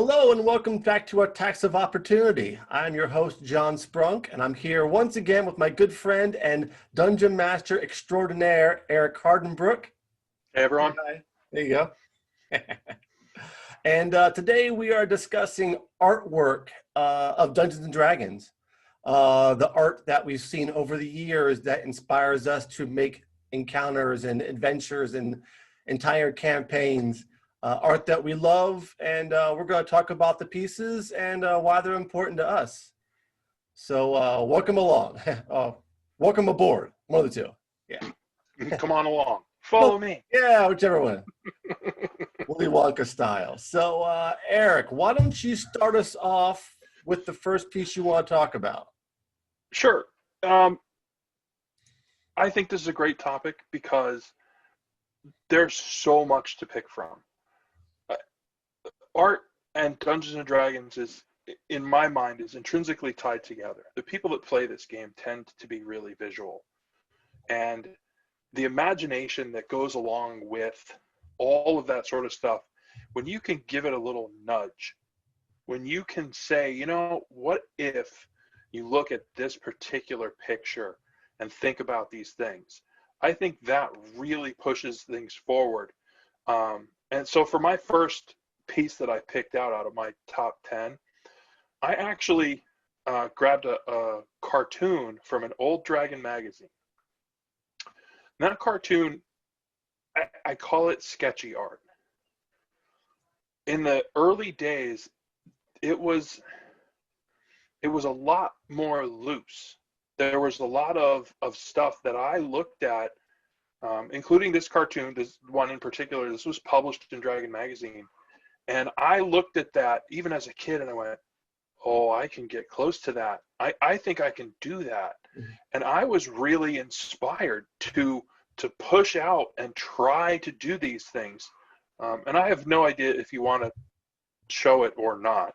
Hello and welcome back to our Tax of Opportunity. I'm your host, John Sprunk, and I'm here once again with my good friend and Dungeon Master Extraordinaire, Eric Hardenbrook. Hey, everyone. Hi. There you go. And today we are discussing artwork of Dungeons and Dragons. The art that we've seen over the years that inspires us to make encounters and adventures and entire campaigns. Art that we love, and we're going to talk about the pieces and why they're important to us. So welcome along. Welcome aboard. One of the two. Yeah. Come on along. Follow me. Yeah, whichever one. Willy Wonka style. So Eric, why don't you start us off with the first piece you want to talk about? Sure. I think this is a great topic because there's so much to pick from. Art and Dungeons and Dragons is, in my mind, is intrinsically tied together. The people that play this game tend to be really visual. And the imagination that goes along with all of that sort of stuff, when you can give it a little nudge, when you can say, you know, what if you look at this particular picture and think about these things? I think that really pushes things forward. And so for my first piece that I picked out of my top 10, I actually grabbed a cartoon from an old Dragon magazine. And that cartoon, I call it sketchy art. In the early days, it was a lot more loose. There was a lot of stuff that I looked at, including this cartoon, this one in particular. This was published in Dragon magazine. And I looked at that even as a kid and I went, oh, I can get close to that. I think I can do that. Mm-hmm. And I was really inspired to push out and try to do these things. And I have no idea if you want to show it or not.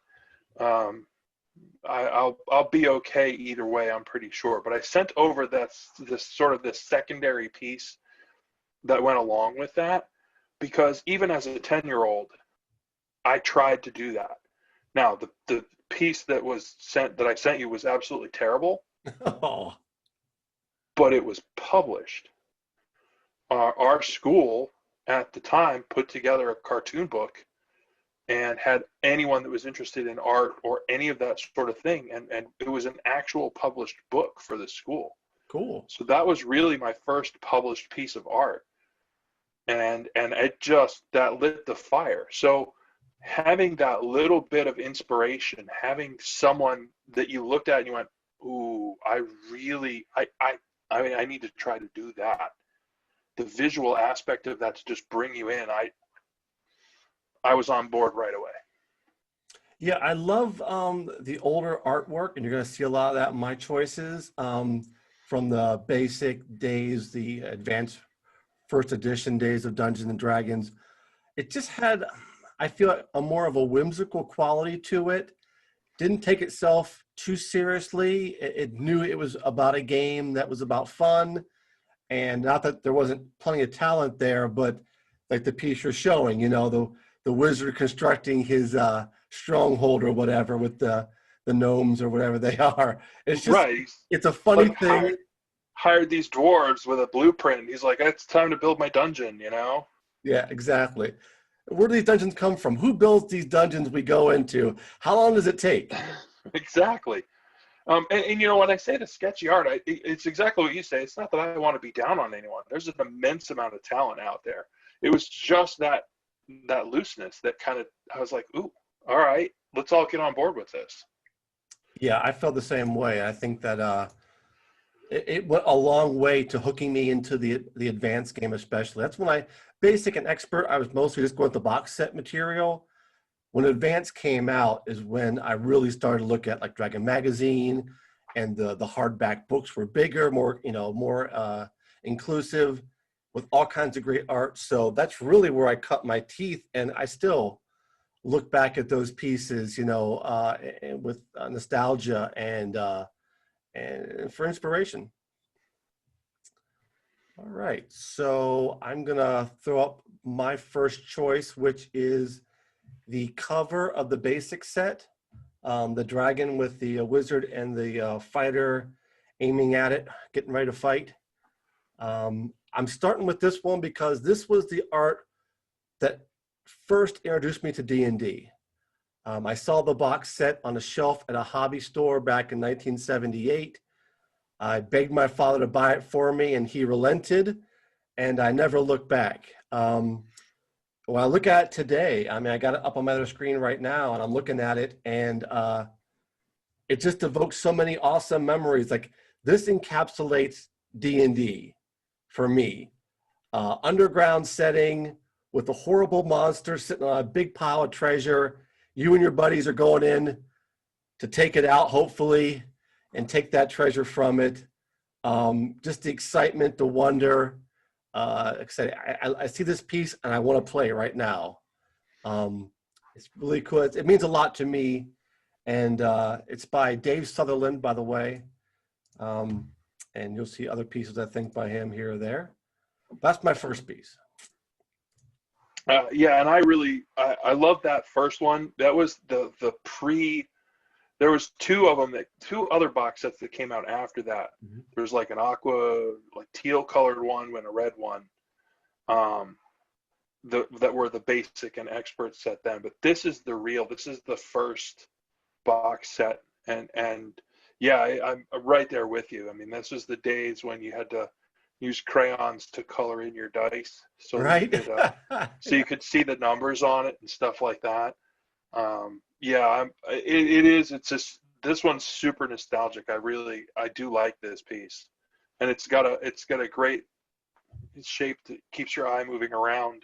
I'll be okay either way, I'm pretty sure. But I sent over this secondary piece that went along with that, because even as a 10-year-old, I tried to do that. Now, the piece that I sent you was absolutely terrible. Oh. But it was published. Our school at the time put together a cartoon book and had anyone that was interested in art or any of that sort of thing. And it was an actual published book for the school. Cool. So that was really my first published piece of art. And it just, that lit the fire. So having that little bit of inspiration, having someone that you looked at and you went, ooh, I need to try to do that. The visual aspect of that to just bring you in, I was on board right away. Yeah, I love the older artwork, and you're going to see a lot of that in my choices, from the basic days, the advanced first edition days of Dungeons and Dragons. It just had, I feel like, a more of a whimsical quality to it. Didn't take itself too seriously. It knew it was about a game that was about fun, and not that there wasn't plenty of talent there, but like the piece you're showing, you know, the wizard constructing his stronghold or whatever with the gnomes or whatever they are. It's just, right. It's a funny thing. Hired these dwarves with a blueprint. He's like, it's time to build my dungeon, you know? Yeah, exactly. Where do these dungeons come from? Who builds these dungeons we go into? How long does it take? Exactly. And you know, when I say the sketchy art, it's exactly what you say. It's not that I want to be down on anyone. There's an immense amount of talent out there. It was just that looseness that kind of, I was like, ooh, all right, let's all get on board with this. Yeah, I felt the same way. I think that it went a long way to hooking me into the advanced game, especially. That's when basic and expert, I was mostly just going with the box set material. When advanced came out is when I really started to look at like Dragon magazine, and the hardback books were bigger, more inclusive, with all kinds of great art. So that's really where I cut my teeth, and I still look back at those pieces, you know, with nostalgia and for inspiration. All right, so I'm gonna throw up my first choice, which is the cover of the basic set, the dragon with the wizard and the fighter aiming at it, getting ready to fight. I'm starting with this one because this was the art that first introduced me to D&D. I saw the box set on a shelf at a hobby store back in 1978. I begged my father to buy it for me, and he relented, and I never looked back. When I look at it today, I mean, I got it up on my other screen right now, and I'm looking at it, and it just evokes so many awesome memories. Like, this encapsulates D&D for me. Underground setting with a horrible monster sitting on a big pile of treasure. You and your buddies are going in to take it out, hopefully, and take that treasure from it. Just the excitement, the wonder. Like I said, I see this piece and I want to play right now. It's really cool. It means a lot to me. And it's by Dave Sutherland, by the way. And you'll see other pieces, I think, by him here or there. That's my first piece. Yeah, and I love that first one. That was the pre. There was two other box sets that came out after that. Mm-hmm. There was like an aqua, like teal colored one and a red one. That were the basic and expert set then. But this is the first box set, and yeah, I'm right there with you. I mean, this was the days when you had to use crayons to color in your dice, so right. so you could see the numbers on it and stuff like that. Yeah, it's just, this one's super nostalgic. I do like this piece, and it's got a great shape that keeps your eye moving around.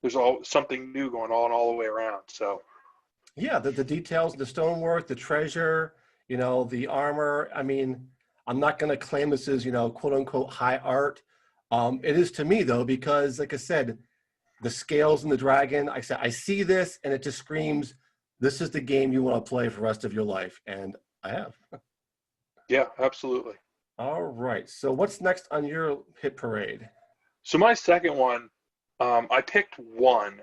There's something new going on all the way around. So yeah, the details, the stonework, the treasure, the armor. I mean, I'm not going to claim this is, quote unquote high art. It is to me though, because like I said, the scales and the dragon, I see this and it just screams, this is the game you want to play for the rest of your life. And I have. Yeah, absolutely. All right. So what's next on your hit parade? So my second one, I picked one,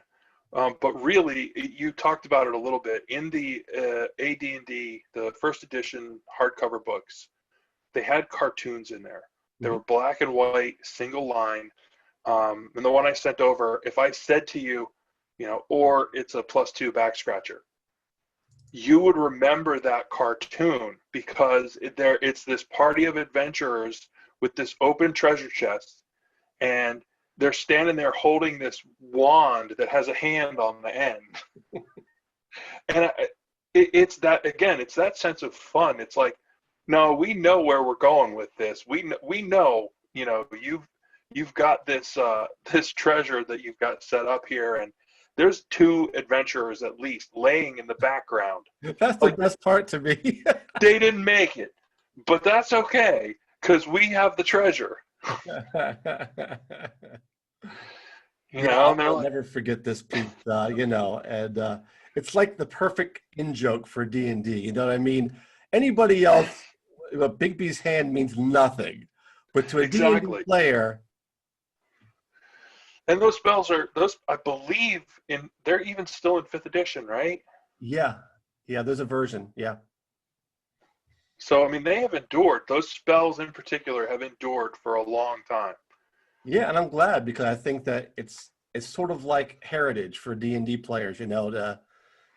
but really you talked about it a little bit in the AD&D, the first edition hardcover books. They had cartoons in there. They were black and white, single line. And the one I sent over, if I said to you, or it's a +2 back scratcher, you would remember that cartoon because it's this party of adventurers with this open treasure chest, and they're standing there holding this wand that has a hand on the end. And it's that sense of fun. It's like, no, we know where we're going with this. We know, you've got this this treasure that you've got set up here, and there's two adventurers at least laying in the background. That's the best part to me. They didn't make it, but that's okay because we have the treasure. I'll never forget this piece. And it's like the perfect in-joke for D&D. You know what I mean? Anybody else, a Bigby's hand means nothing, but to a D&D player. And those spells I believe they're even still in 5th edition, right? Yeah, there's a version, yeah. So, I mean, they have endured. Those spells in particular have endured for a long time. Yeah, and I'm glad because I think that it's sort of like heritage for D&D players, to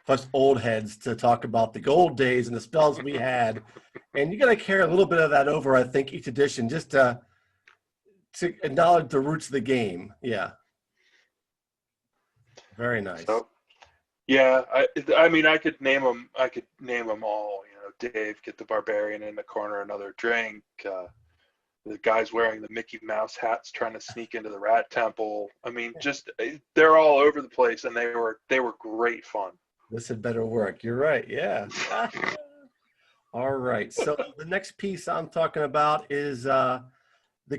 us old heads to talk about the old days and the spells we had. And you got to carry a little bit of that over, I think, each edition just to acknowledge the roots of the game. Yeah. Very nice. So, yeah, I mean, I could name them all. Dave, get the barbarian in the corner, another drink. The guys wearing the Mickey Mouse hats trying to sneak into the rat temple. I mean, just they're all over the place, and they were great fun. This had better work. You're right. Yeah. All right. So the next piece I'm talking about is the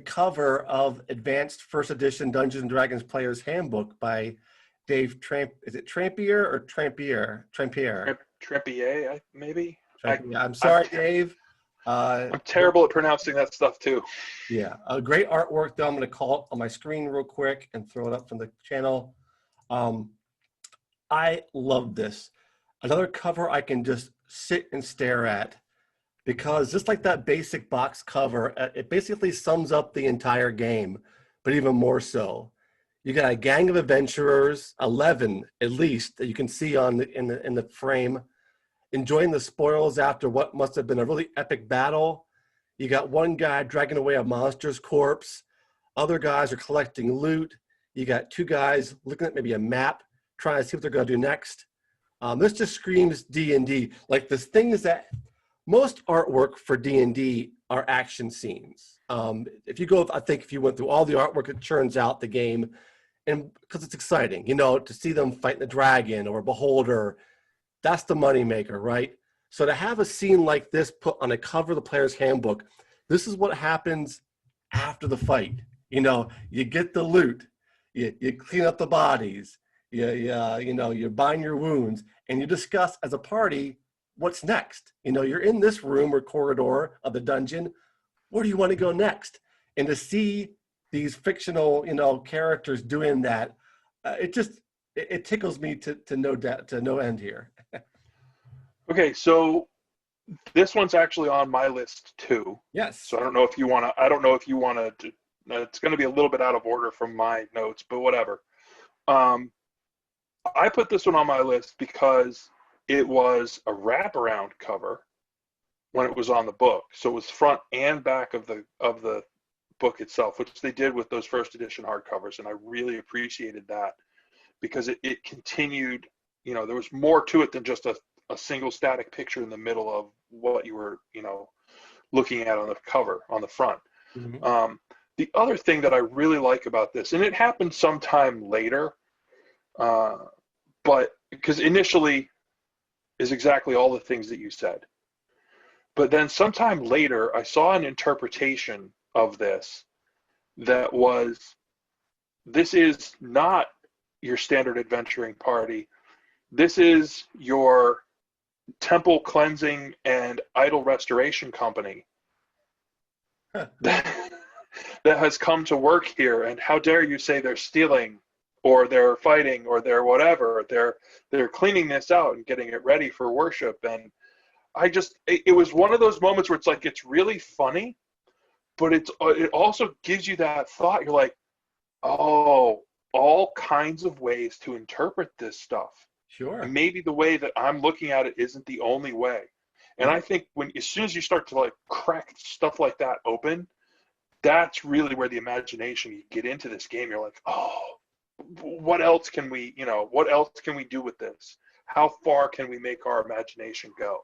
cover of Advanced First Edition Dungeons and Dragons Player's Handbook by Dave Is it Trampier or Trampier? Trampier, maybe. I'm sorry, Dave. I'm terrible at pronouncing that stuff too. Yeah, a great artwork though. I'm going to call it on my screen real quick and throw it up from the channel. I love this. Another cover I can just sit and stare at because just like that basic box cover, it basically sums up the entire game, but even more so. You got a gang of adventurers, 11 at least, that you can see on in the frame, enjoying the spoils after what must have been a really epic battle. You got one guy dragging away a monster's corpse. Other guys are collecting loot. You got two guys looking at maybe a map, trying to see what they're going to do next. This just screams D&D. Like the things that most artwork for D&D are action scenes. If you go, I think if you went through all the artwork, it churns out the game, and because it's exciting, you know, to see them fighting the dragon or a beholder, that's the moneymaker, right? So to have a scene like this put on a cover of the player's handbook, this is what happens after the fight. You know, you get the loot, you clean up the bodies, you know, you bind your wounds, and you discuss as a party what's next. You know, you're in this room or corridor of the dungeon. Where do you want to go next? And to see these fictional, you know, characters doing that, it tickles me to no end here. Okay, so this one's actually on my list too. Yes. So I don't know if you want to. I don't know if you want to. It's going to be a little bit out of order from my notes, but whatever. I put this one on my list because it was a wraparound cover when it was on the book. So it was front and back of the book itself, which they did with those first edition hardcovers, and I really appreciated that because it continued. You know, there was more to it than just a single static picture in the middle of what you were, you know, looking at on the cover on the front. Mm-hmm. The other thing that I really like about this, and it happened sometime later, but because initially is exactly all the things that you said. But then sometime later, I saw an interpretation of this that was, this is not your standard adventuring party. This is your temple cleansing and idol restoration company that has come to work here, and how dare you say they're stealing or they're fighting or they're whatever. They're cleaning this out and getting it ready for worship. And it was one of those moments where it's like, it's really funny, but it also gives you that thought. You're like, oh, all kinds of ways to interpret this stuff. Sure. And maybe the way that I'm looking at it isn't the only way. And I think as soon as you start to like crack stuff like that open, that's really where the imagination, you get into this game. You're like, oh, what else can we do with this? How far can we make our imagination go?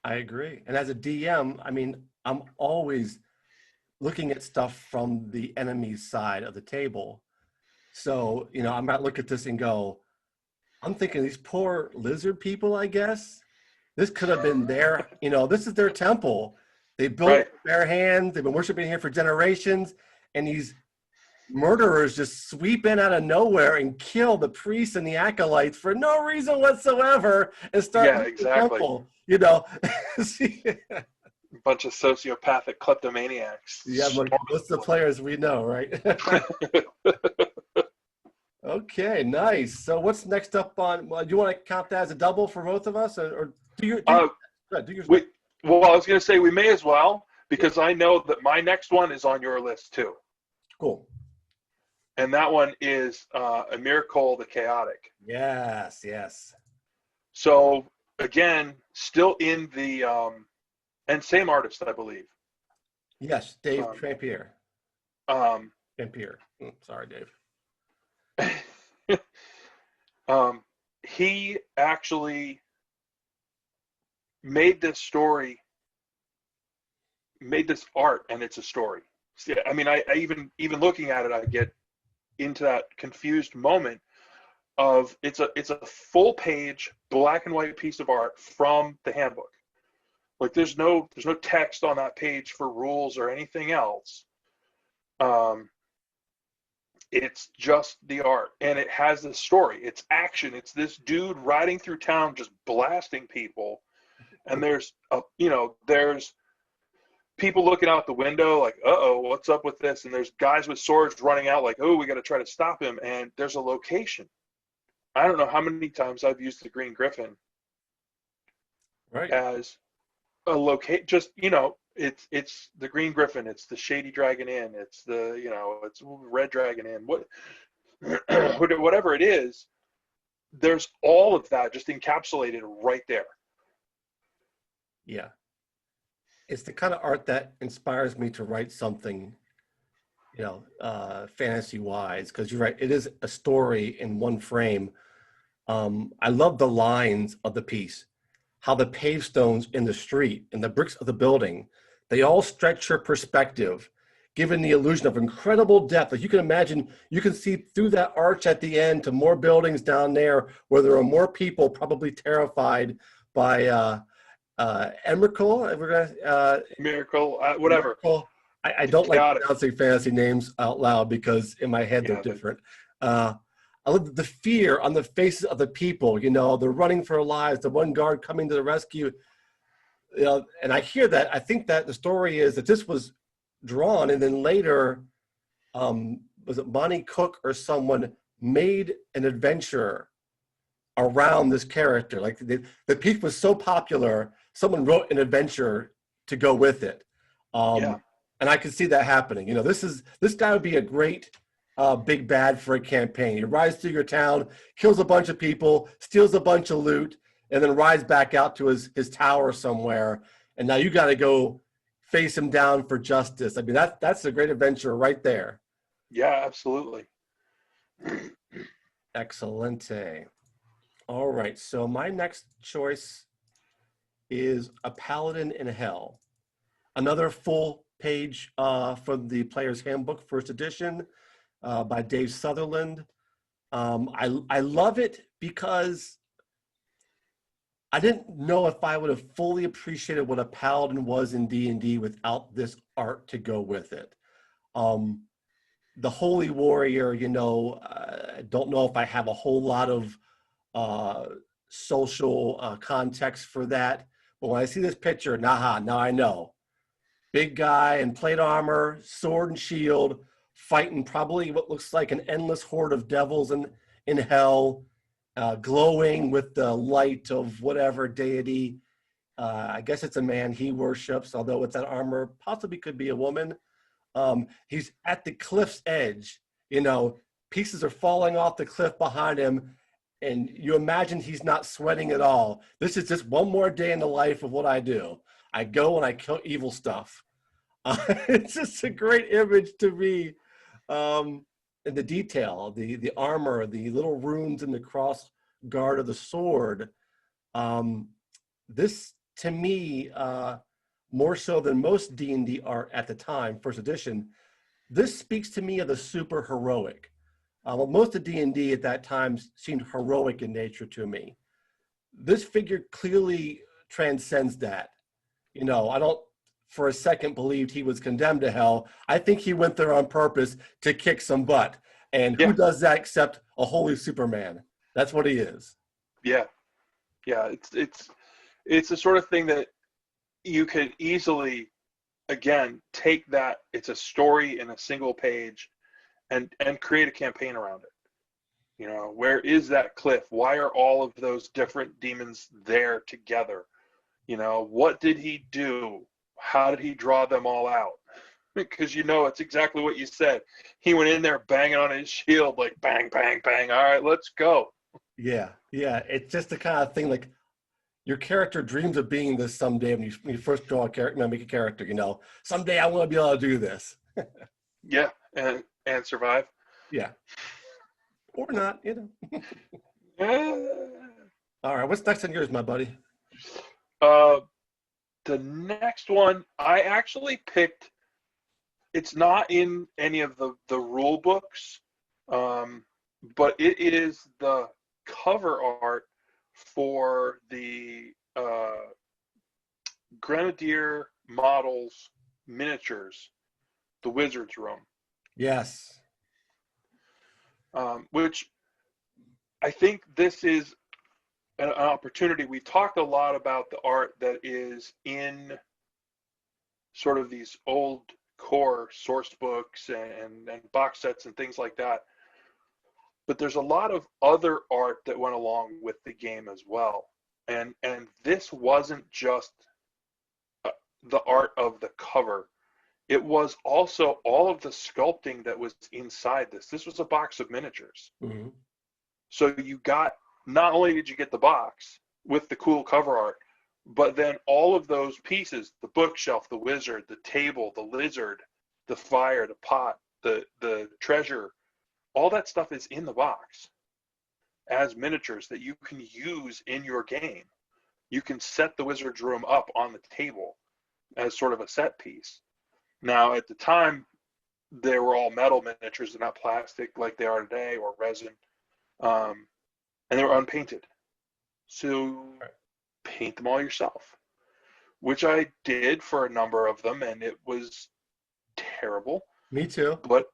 I agree. And as a DM, I mean, I'm always looking at stuff from the enemy's side of the table. So, you know, I might look at this and go, I'm thinking these poor lizard people, I guess. This could have been their, you know, this is their temple. They built Right. with their hands. They've been worshiping here for generations. And these murderers just sweep in out of nowhere and kill the priests and the acolytes for no reason whatsoever and start the Exactly. temple, you know. A bunch of sociopathic kleptomaniacs. Yeah, like most of the players we know, right? Okay, nice. So what's next up on? Well, do you want to count that as a double for both of us, or do your? Do yours. Well, I was going to say we may as well, because I know that my next one is on your list too. Cool. And that one is Amir Cole the Chaotic. Yes, yes. So again, still in the and same artist, I believe. Yes, Dave Trampier. Trampier. Sorry, Dave. He actually made this art, and it's a story. I mean, I even looking at it, I get into that confused moment of it's a full page black and white piece of art from the handbook. Like there's no text on that page for rules or anything else. It's just the art, and it has this story. It's action. It's this dude riding through town just blasting people, and there's people looking out the window like, uh-oh, what's up with this? And there's guys with swords running out like, oh, we got to try to stop him. And there's a location, I don't know how many times I've used the Green Griffin Right. as a locate. Just it's the Green Griffin. It's the Shady Dragon Inn. It's it's Red Dragon Inn. Whatever it is, there's all of that just encapsulated right there. Yeah. It's the kind of art that inspires me to write something, fantasy wise, because you're right. It is a story in one frame. I love the lines of the piece, how the pavestones in the street and the bricks of the building, they all stretch your perspective, giving the illusion of incredible depth. Like you can imagine, you can see through that arch at the end to more buildings down there where there are more people probably terrified by Emrakul. We're gonna Miracle, whatever. Miracle. I don't like Chaotic. pronouncing fantasy names out loud because in my head they're Yeah, different. Uh, I love the fear on the faces of the people. They're running for their lives. The one guard coming to the rescue. And I hear that. I think that the story is that this was drawn, and then later, was it Bonnie Cook or someone made an adventure around this character? Like the piece was so popular, someone wrote an adventure to go with it. yeah, And I could see that happening. This guy would be a great big bad for a campaign. He rides through your town, kills a bunch of people, steals a bunch of loot, and then rides back out to his tower somewhere. And now you got to go face him down for justice. I mean, that's a great adventure right there. yeah, absolutely. Excellente. All right. So my next choice is A Paladin in Hell. Another full page from the Player's Handbook, first edition, by Dave Sutherland. I love it because I didn't know if I would have fully appreciated what a paladin was in D&D without this art to go with it. The Holy Warrior, I don't know if I have a whole lot of social context for that. But when I see this picture, now I know. Big guy in plate armor, sword and shield, fighting probably what looks like an endless horde of devils in hell, glowing with the light of whatever deity. I guess it's a man he worships, although with that armor, possibly could be a woman. He's at the cliff's edge. Pieces are falling off the cliff behind him, and you imagine he's not sweating at all. This is just one more day in the life of what I do. I go and I kill evil stuff. It's just a great image to me. And the detail, the armor, the little runes in the cross guard of the sword. This, to me, more so than most D&D art at the time, first edition, this speaks to me of the super heroic. Well, most of D&D at that time seemed heroic in nature to me. This figure clearly transcends that. I don't for a second believed he was condemned to hell. I think he went there on purpose to kick some butt. And who Yeah, does that except a holy Superman? That's what he is. yeah, yeah. It's the sort of thing that you could easily, again, take that. It's a story in a single page, and create a campaign around it. Where is that cliff? Why are all of those different demons there together? What did he do? How did he draw them all out? Because it's exactly what you said. He went in there banging on his shield, like bang, bang, bang. All right, let's go. Yeah, yeah. It's just the kind of thing like your character dreams of being this someday when you first draw a character, make a character, someday I want to be able to do this. Yeah, and survive. Yeah. Or not. Uh, All right, what's next on yours, my buddy? uh, the next one I actually picked. It's not in any of the rule books, but it is the cover art for the Grenadier models miniatures, the Wizard's Room, Yes. which I think this is an opportunity. We talked a lot about the art that is in sort of these old core source books and box sets and things like that. but there's a lot of other art that went along with the game as well. And this wasn't just the art of the cover. It was also all of the sculpting that was inside this. This was a box of miniatures. Mm-hmm. So you got, not only did you get the box with the cool cover art, but then all of those pieces, the bookshelf, the wizard, the table, the lizard, the fire, the pot, the treasure, all that stuff is in the box as miniatures that you can use in your game. You can set the wizard's room up on the table as sort of a set piece. Now, at the time, they were all metal miniatures, they're not plastic like they are today, or resin, and they were unpainted. So paint them all yourself, which I did for a number of them, and it was terrible. Me too. But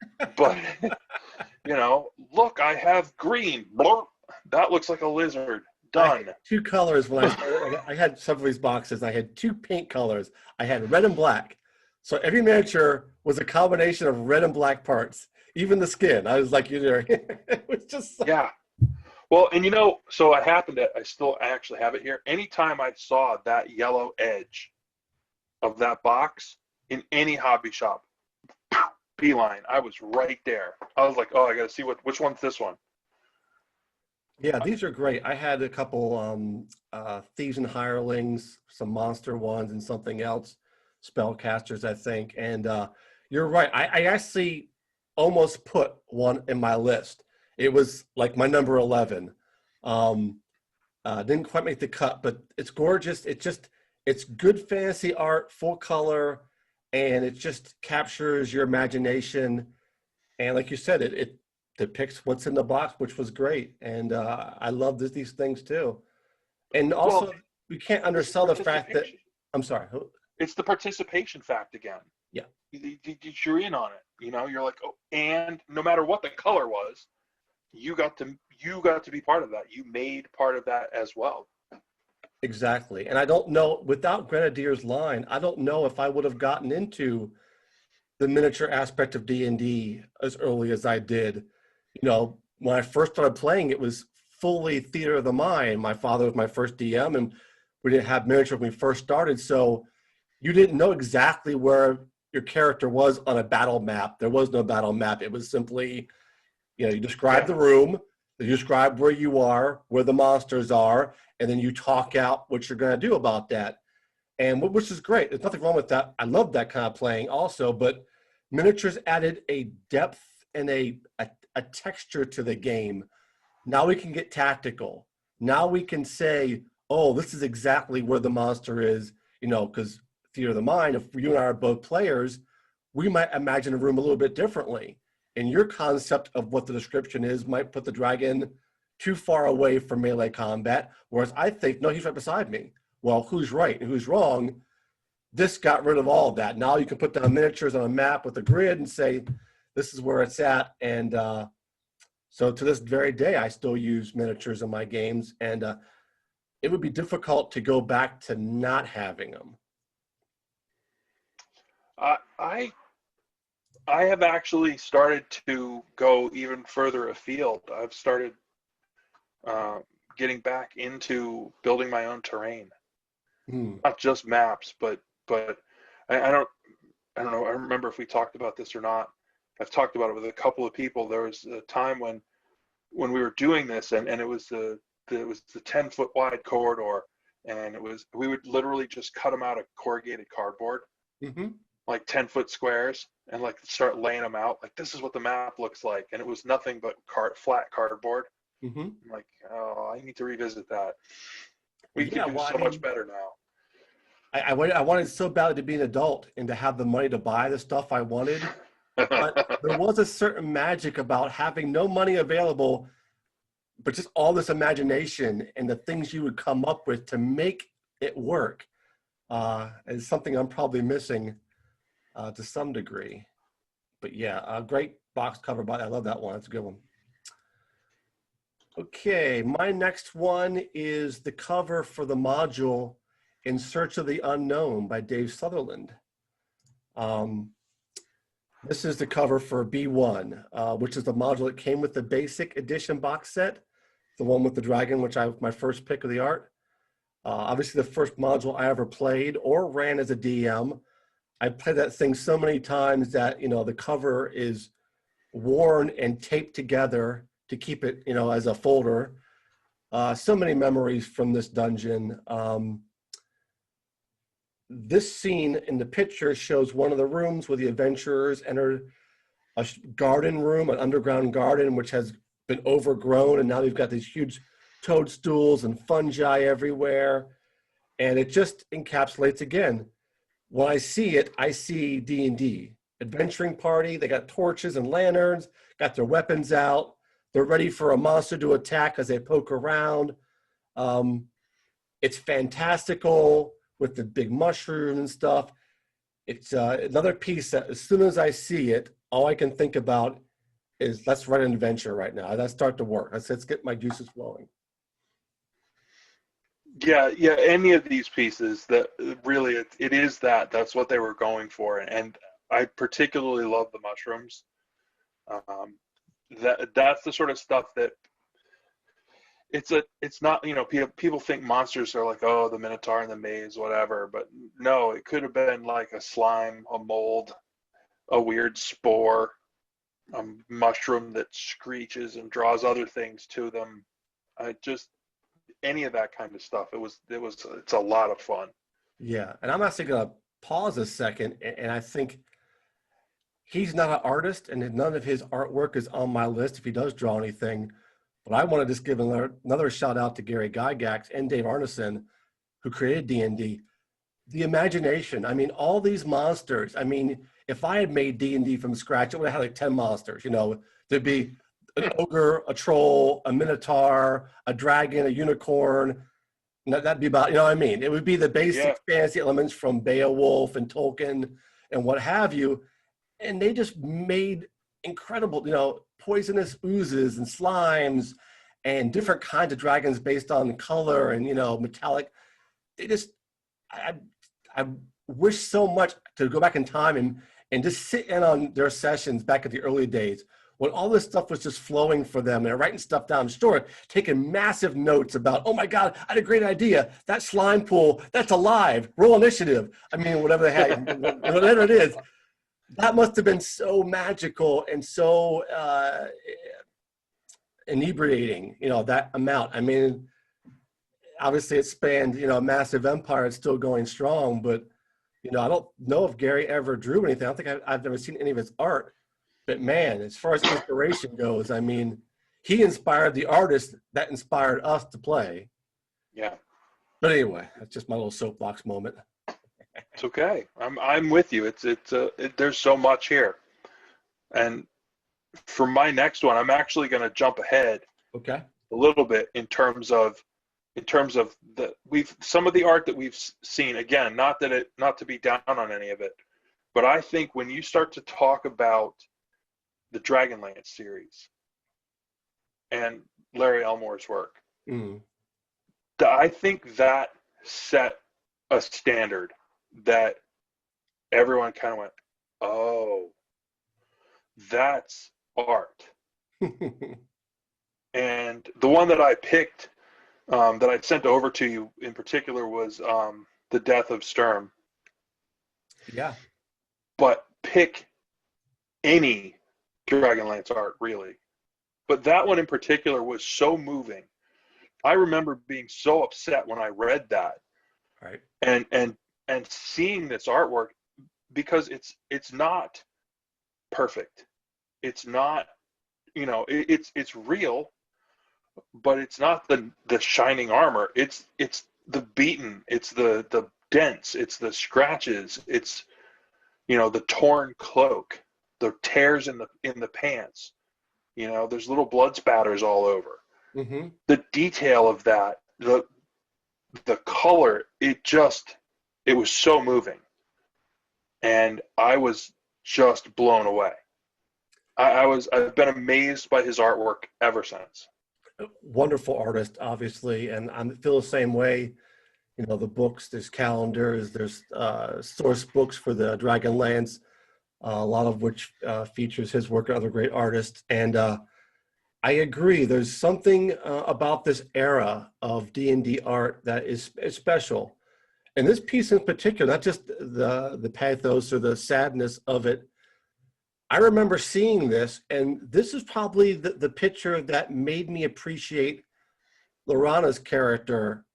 you know, look, I have green. Blurp. That looks like a lizard. Done. Two colors when I started. I had some of these boxes. I had two paint colors. I had red and black. So every miniature was a combination of red and black parts, even the skin. I was like, you know, it was just so... Yeah. Well, and you know, so I actually have it here. Anytime I saw that yellow edge of that box in any hobby shop, beeline, I was right there. I was like, oh, I got to see which one's this one. Yeah, these are great. I had a couple Thieves and Hirelings, some monster ones, and something else, spellcasters, I think. And you're right. I actually almost put one in my list. It was like my number 11. Didn't quite make the cut, but it's gorgeous. It's good fantasy art, full color, and it just captures your imagination. And like you said, it depicts what's in the box, which was great. And I love these things too. And also, we can't undersell the fact that, I'm sorry. It's the participation fact again. Yeah. You're in on it. You know, you're like, oh, and no matter what the color was, you got to be part of that. You made part of that as well. Exactly. And I don't know, without Grenadier's line, I don't know if I would have gotten into the miniature aspect of D&D as early as I did. You know, when I first started playing, it was fully theater of the mind. My father was my first DM, and we didn't have miniature when we first started. So you didn't know exactly where your character was on a battle map. There was no battle map. It was simply, you know, you describe the room, you describe where you are, where the monsters are, and then you talk out what you're going to do about that. And which is great. There's nothing wrong with that. I love that kind of playing also, but miniatures added a depth and a texture to the game. Now we can get tactical. Now we can say, oh, this is exactly where the monster is, you know, because theater of the mind, if you and I are both players, we might imagine a room a little bit differently. And your concept of what the description is might put the dragon too far away from melee combat, whereas I think, no, he's right beside me. Well, who's right and who's wrong? This got rid of all of that. Now you can put down miniatures on a map with a grid and say, this is where it's at. And so to this very day, I still use miniatures in my games, and it would be difficult to go back to not having them. I have actually started to go even further afield. I've started getting back into building my own terrain, not just maps, but I don't know. I don't remember if we talked about this or not. I've talked about it with a couple of people. There was a time when we were doing this, and it was the 10-foot wide corridor, and we would literally just cut them out of corrugated cardboard, like 10-foot squares, and like start laying them out. Like, this is what the map looks like, and it was nothing but flat cardboard. I'm like, oh, I need to revisit that. We can do so much better now. I wanted so badly to be an adult and to have the money to buy the stuff I wanted. But there was a certain magic about having no money available, but just all this imagination and the things you would come up with to make it work is something I'm probably missing to some degree. But yeah, a great box cover. I love that one. It's a good one. Okay, my next one is the cover for the module In Search of the Unknown by Dave Sutherland. This is the cover for B1, which is the module that came with the basic edition box set, the one with the dragon, which I my first pick of the art. Obviously, the first module I ever played or ran as a DM. I played that thing so many times that, you know, the cover is worn and taped together to keep it, you know, as a folder. So many memories from this dungeon. This scene in the picture shows one of the rooms where the adventurers enter a garden room, an underground garden, which has been overgrown. And now they've got these huge toadstools and fungi everywhere. And it just encapsulates, again, when I see it, I see D&D. Adventuring party, they got torches and lanterns, got their weapons out. They're ready for a monster to attack as they poke around. It's fantastical with the big mushroom and stuff. It's another piece that as soon as I see it, all I can think about is let's write an adventure right now. Let's start to work. Let's get my juices flowing. Yeah, any of these pieces that really it is that's what they were going for. And I particularly love the mushrooms. That's the sort of stuff that it's not, you know, people think monsters are like, oh, the Minotaur and the maze, whatever, but no, it could have been like a slime, a mold, a weird spore, a mushroom that screeches and draws other things to them. Any of that kind of stuff. It's a lot of fun. Yeah, and I'm actually gonna pause a second, and I think he's not an artist, and none of his artwork is on my list if he does draw anything. But I want to just give another shout out to Gary Gygax and Dave Arneson, who created D&D. The imagination. I mean, all these monsters. I mean, if I had made D&D from scratch, it would have had like 10 monsters. You know, there'd be an ogre, a troll, a minotaur, a dragon, a unicorn. That'd be about, you know what I mean? It would be the basic fantasy elements from Beowulf and Tolkien and what have you. And they just made incredible, you know, poisonous oozes and slimes and different kinds of dragons based on color and, you know, metallic. They just, I wish so much to go back in time and just sit in on their sessions back at the early days when all this stuff was just flowing for them and they're writing stuff down, sure, taking massive notes about, oh my God, I had a great idea. That slime pool, that's alive. Roll initiative. I mean, whatever they had, whatever it is. That must have been so magical and so inebriating, you know, that amount. I mean, obviously it spanned, you know, a massive empire. It's still going strong, but, you know, I don't know if Gary ever drew anything. I don't think I've never seen any of his art. But man, as far as inspiration goes, I mean, he inspired the artist that inspired us to play. Yeah. But anyway, that's just my little soapbox moment. It's okay. I'm with you. There's so much here. And for my next one, I'm actually going to jump ahead a little bit in terms of some of the art that we've seen. Again, not to be down on any of it, but I think when you start to talk about the Dragonlance series and Larry Elmore's work, I think that set a standard that everyone kind of went, oh, that's art. And the one that I picked, that I sent over to you in particular, was The Death of Sturm. Yeah. But pick any Dragonlance art, really. But that one in particular was so moving. I remember being so upset when I read that. Right. And seeing this artwork, because it's not perfect. It's not, you know, it's real, but it's not the shining armor. It's the beaten, it's the dents, it's the scratches, it's, you know, the torn cloak, the tears in the pants. You know, there's little blood spatters all over. Mm-hmm. The detail of that, the color, it was so moving. And I was just blown away. I've been amazed by his artwork ever since. Wonderful artist, obviously, and I feel the same way. You know, the books, there's calendars, there's source books for the Dragonlance. a lot of which features his work and other great artists. And I agree. There's something about this era of D&D art that is special. And this piece in particular, not just the pathos or the sadness of it. I remember seeing this, and this is probably the picture that made me appreciate Lorana's character.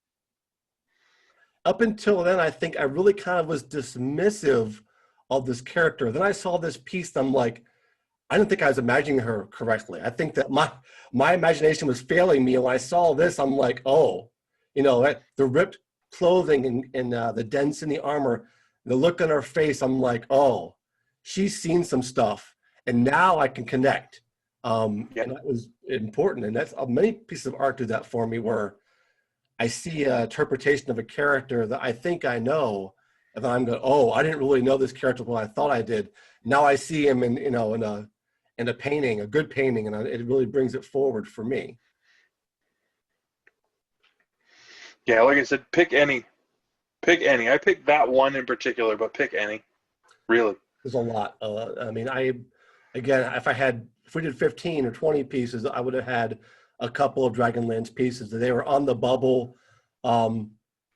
Up until then, I think I really kind of was dismissive of this character. Then I saw this piece, and I'm like, I didn't think I was imagining her correctly. I think that my imagination was failing me. And when I saw this, I'm like, oh, the ripped clothing and the dents in the armor, the look on her face, I'm like, oh, she's seen some stuff, and now I can connect. And that was important. And that's many pieces of art do that for me, where I see an interpretation of a character that I think I know, and then I'm going, oh, I didn't really know this character what I thought I did. Now I see him in a painting, a good painting, and it really brings it forward for me. Yeah, like I said, pick any. Pick any. I picked that one in particular, but pick any. Really. There's a lot. I mean, if we did 15 or 20 pieces, I would have had a couple of Dragonlance pieces. They were on the bubble, and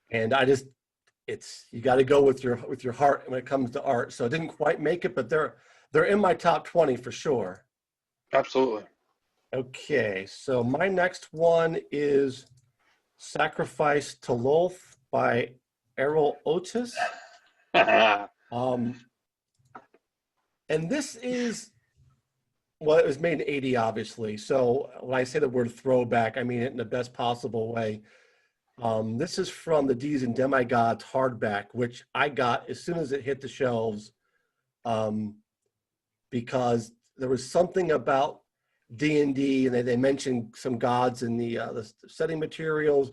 you got to go with your heart when it comes to art. So I didn't quite make it, but they're in my top 20 for sure. Absolutely. Okay, so my next one is Sacrifice to Lolth by Errol Otis. And this is, well, it was made in 80, obviously. So when I say the word throwback, I mean it in the best possible way. This is from the D's and Demigods hardback, which I got as soon as it hit the shelves, because there was something about D&D, and they mentioned some gods in the setting materials,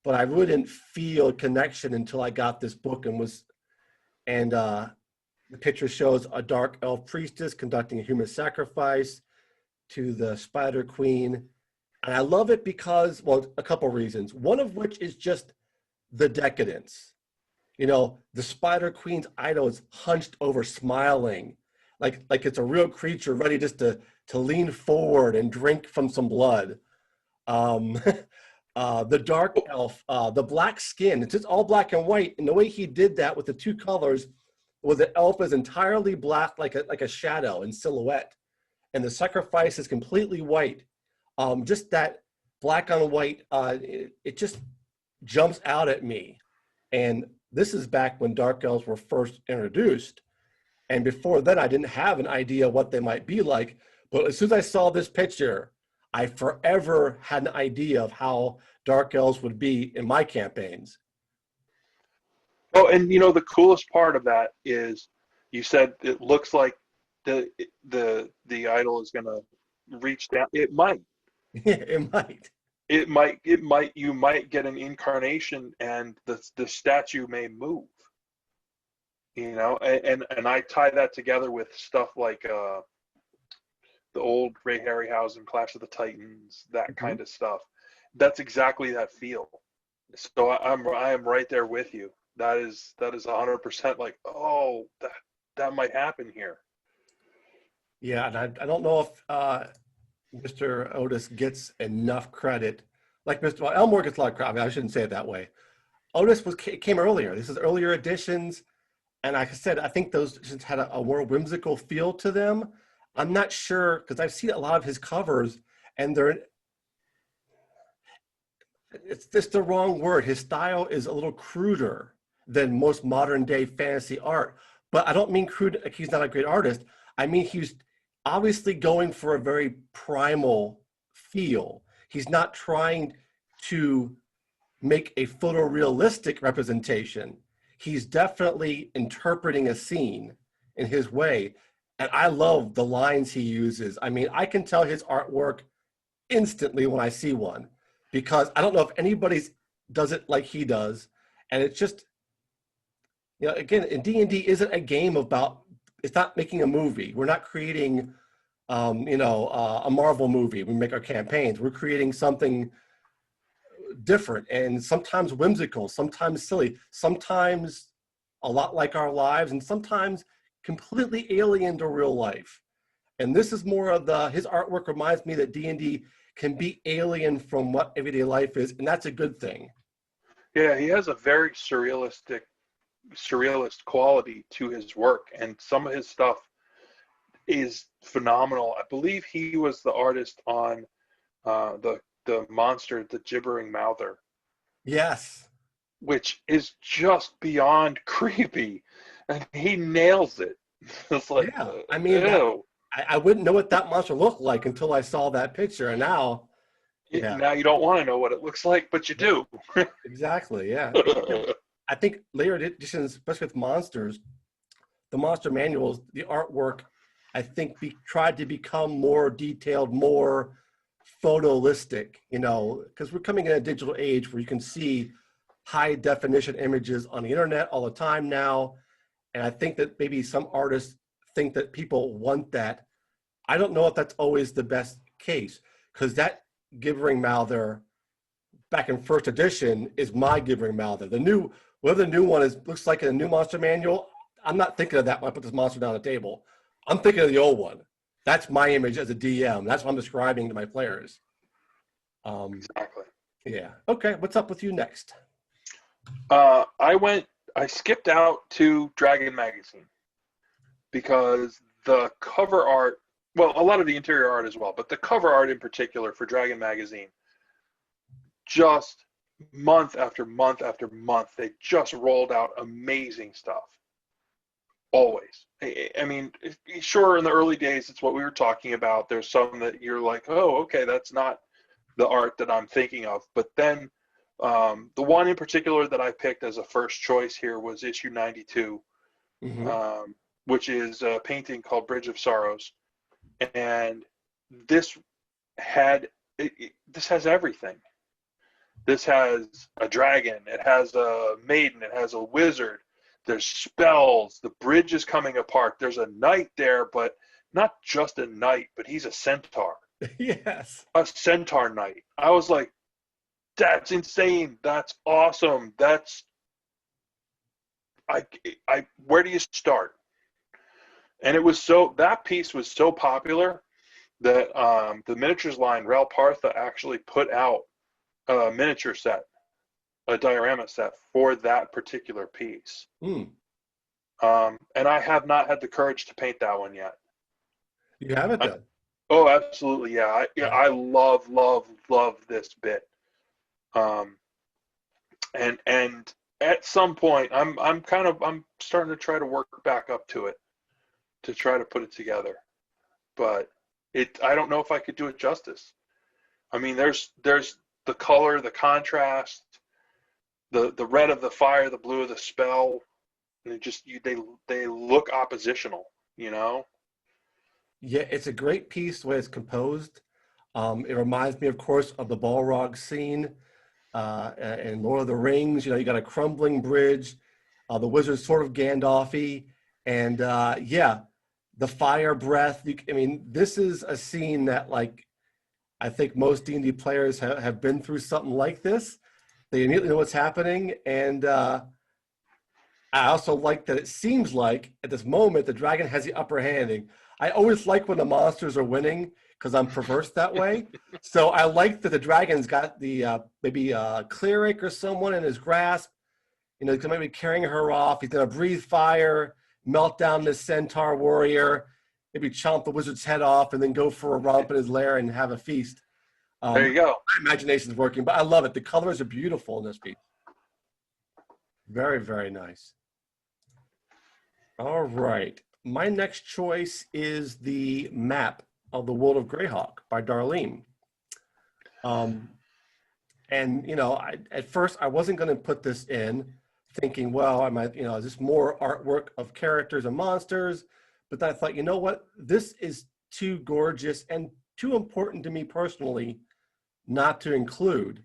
but I really didn't feel a connection until I got this book and the picture shows a dark elf priestess conducting a human sacrifice to the Spider Queen. And I love it because, well, a couple reasons. One of which is just the decadence. The Spider Queen's idol is hunched over, smiling, like it's a real creature ready just to lean forward and drink from some blood. The dark elf, the black skin, it's just all black and white. And the way he did that with the two colors was the elf is entirely black, like a shadow in silhouette. And the sacrifice is completely white. Just that black on white, it just jumps out at me. And this is back when dark elves were first introduced. And before then, I didn't have an idea what they might be like. But as soon as I saw this picture, I forever had an idea of how dark elves would be in my campaigns. Oh, and the coolest part of that is you said it looks like the idol is going to reach down. It might. It might. It might. You might get an incarnation, and the statue may move. And I tie that together with stuff like the old Ray Harryhausen Clash of the Titans, that kind of stuff. That's exactly that feel. So I am right there with you. That is 100% like, oh, that might happen here. Yeah, and I don't know if Mr. Otis gets enough credit. Like Elmore gets a lot of credit. I mean, I shouldn't say it that way. Otis came earlier. This is earlier editions, and like I said, I think those editions had a more whimsical feel to them. I'm not sure, because I've seen a lot of his covers, and it's just the wrong word. His style is a little cruder than most modern day fantasy art. But I don't mean crude, like he's not a great artist. I mean, he's obviously going for a very primal feel. He's not trying to make a photorealistic representation. He's definitely interpreting a scene in his way. And I love the lines he uses. I mean, I can tell his artwork instantly when I see one, because I don't know if anybody does it like he does. And it's just, again, D&D isn't a game about, it's not making a movie. We're not creating, a Marvel movie. We make our campaigns. We're creating something different, and sometimes whimsical, sometimes silly, sometimes a lot like our lives, and sometimes completely alien to real life. And this is more of his artwork reminds me that D&D can be alien from what everyday life is, and that's a good thing. Yeah, he has a very surrealist quality to his work, and some of his stuff is phenomenal. I believe he was the artist on the monster, the Gibbering Mouther. Yes. Which is just beyond creepy, and he nails it. It's like, Yeah. I mean, ew. I wouldn't know what that monster looked like until I saw that picture, and now, yeah. Now you don't want to know what it looks like, but you do. Exactly, yeah. I think later editions, especially with monsters, the monster manuals, the artwork, I think tried to become more detailed, more photolistic, because we're coming in a digital age where you can see high definition images on the internet all the time now. And I think that maybe some artists think that people want that. I don't know if that's always the best case, because that Gibbering Mouther back in first edition is my Gibbering Mouther. Whatever the new one looks like in a new monster manual, I'm not thinking of that when I put this monster down the table. I'm thinking of the old one. That's my image as a DM. That's what I'm describing to my players. Exactly. Yeah. Okay. What's up with you next? I skipped out to Dragon Magazine because the cover art, well, a lot of the interior art as well, but the cover art in particular for Dragon Magazine, just month after month after month, they just rolled out amazing stuff. Always. I mean, sure, in the early days, it's what we were talking about. There's some that you're like, oh, okay, that's not the art that I'm thinking of. But then the one in particular that I picked as a first choice here was issue 92, which is a painting called Bridge of Sorrows. And this has everything. This has a dragon, it has a maiden, it has a wizard, there's spells, the bridge is coming apart, there's a knight there, but not just a knight, but he's a centaur. Yes. A centaur knight. I was like, that's insane. That's awesome. Where do you start? And that piece was so popular that the miniatures line, Rel Partha, actually put out a miniature set, a diorama set for that particular piece. And I have not had the courage to paint that one yet. You haven't done? Oh, absolutely, yeah. I love this bit. And at some point, I'm starting to try to work back up to it, to try to put it together. But I don't know if I could do it justice. I mean, there's the color, the contrast, the red of the fire, the blue of the spell, and they look oppositional, Yeah, it's a great piece the way it's composed. It reminds me, of course, of the Balrog scene in Lord of the Rings. You got a crumbling bridge, the wizard's sort of Gandalf-y, and the fire breath. This is a scene that, like, I think most D&D players have been through something like this. They immediately know what's happening, and I also like that it seems like at this moment the dragon has the upper handing. I always like when the monsters are winning because I'm perverse that way. So I like that the dragon's got the maybe a cleric or someone in his grasp. He's going to be carrying her off. He's going to breathe fire, melt down this centaur warrior, maybe chomp the wizard's head off, and then go for a romp in his lair and have a feast. There you go. My imagination's working, but I love it. The colors are beautiful in this piece. Very, very nice. All right. My next choice is the map of the World of Greyhawk by Darlene. At first I wasn't going to put this in, thinking, well, I might, is this more artwork of characters and monsters? But then I thought, you know what? This is too gorgeous and too important to me personally not to include.